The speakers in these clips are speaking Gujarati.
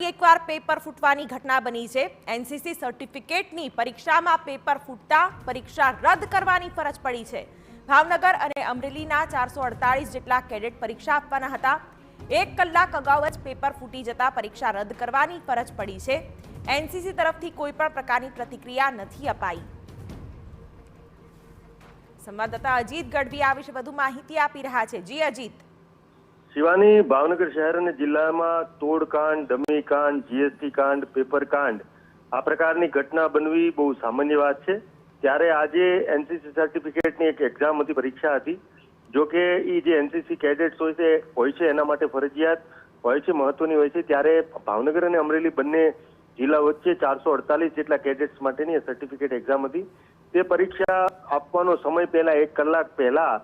એકવાર પેપર ફૂટવાની ઘટના બની છે। એનસીસી સર્ટિફિકેટની પરીક્ષામાં પેપર ફૂટતા પરીક્ષા રદ કરવાની ફરજ પડી છે। ભાવનગર અને અમરેલીના 448 જેટલા કેડેટ પરીક્ષા આપવાના હતા। 1 કલાક અગાઉ જ પેપર ફૂટી જતા પરીક્ષા રદ કરવાની ફરજ પડી છે। એનસીસી તરફથી કોઈ પણ પ્રકારની પ્રતિક્રિયા નથી અપાઈ। સંવાદદાતા અજીત ગઢવી આ વિશે વધુ માહિતી આપી રહ્યા છે। જી અજીત। શિવાની, ભાવનગર શહેર અને જિલ્લામાં તોડકાંડ, ડમીકાંડ, જીએસટી કાંડ, પેપર કાંડ આ પ્રકારની ઘટના બનવી બહુ સામાન્ય વાત છે। ત્યારે આજે એનસીસી સર્ટિફિકેટની એક એક્ઝામ હતી, પરીક્ષા હતી। જો કે એ જે એનસીસી કેડેટ્સ હોય છે એના માટે ફરજિયાત હોય છે, મહત્વની હોય છે। ત્યારે ભાવનગર અને અમરેલી બંને જિલ્લા વચ્ચે 448 જેટલા કેડેટ્સ માટેની સર્ટિફિકેટ એક્ઝામ હતી। તે પરીક્ષા આપવાનો સમય પહેલા 1 કલાક પહેલા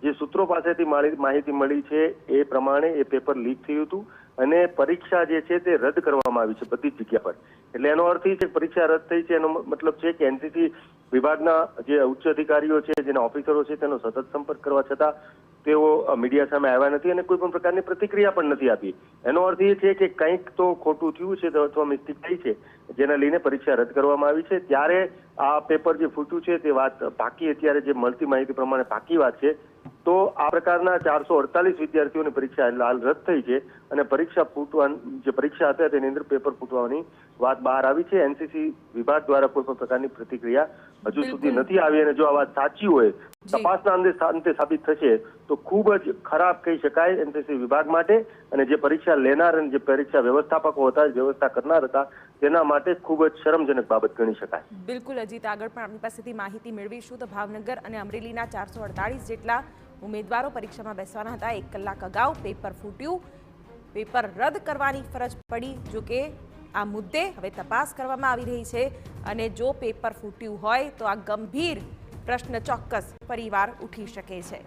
જે સૂત્રો પાસેથી માહિતી મળી છે એ પ્રમાણે એ પેપર લીક થયું હતું અને પરીક્ષા જે છે તે રદ કરવામાં આવી છે બધી જ જગ્યા પર। એટલે એનો અર્થ એ છે કે પરીક્ષા રદ થઈ છે, એનો મતલબ છે કે એનસીસી વિભાગના જે ઉચ્ચ અધિકારીઓ છે, જેના ઓફિસરો છે, તેનો સતત સંપર્ક કરવા છતાં તેઓ મીડિયા સામે આવ્યા નથી અને કોઈ પણ પ્રકારની પ્રતિક્રિયા પણ નથી આપી। એનો અર્થ એ છે કે કંઈક તો ખોટું થયું છે અથવા મિસ્ટેક થઈ છે, જેના લઈને પરીક્ષા રદ કરવામાં આવી છે। ત્યારે આ પેપર જે ફૂટ્યું છે તે વાત પાકી, અત્યારે જે મળતી માહિતી પ્રમાણે પાકી વાત છે। તો આ પ્રકારના 448 વિદ્યાર્થીઓની પરીક્ષા હાલ રદ થઈ છે અને પરીક્ષા ફૂટવાની જે પરીક્ષા હતા તેની અંદર પેપર ફૂટવાની વાત બહાર આવી છે। એનસીસી વિભાગ દ્વારા કોઈ પણ પ્રકારની પ્રતિક્રિયા હજુ સુધી નથી આવી અને જો આ વાત સાચી હોય, તપાસના અંતે સાબિત થશે તો ખૂબ જ ખરાબ કહી શકાય એનસીસી વિભાગ માટે અને જે પરીક્ષા લેનાર અને જે પરીક્ષા વ્યવસ્થાપકો હતા, વ્યવસ્થા કરનાર હતા, તેના માટે ખૂબ જ શરમજનક બાબત ગણી શકાય। બિલકુલ અજીત, આગળ પણ આપણી પાસેથી માહિતી મેળવીશું। તો ભાવનગર અને અમરેલીના 448 જેટલા ઉમેદવારો પરીક્ષામાં બેસવાના હતા। 1 કલાક અગાઉ પેપર ફૂટ્યું, પેપર રદ કરવાની ફરજ પડી। જો કે આ મુદ્દે હવે તપાસ કરવામાં આવી રહી છે અને જો પેપર ફૂટ્યું હોય તો આ ગંભીર પ્રશ્ન ચોક્કસ ફરીવાર ઉઠી શકે છે।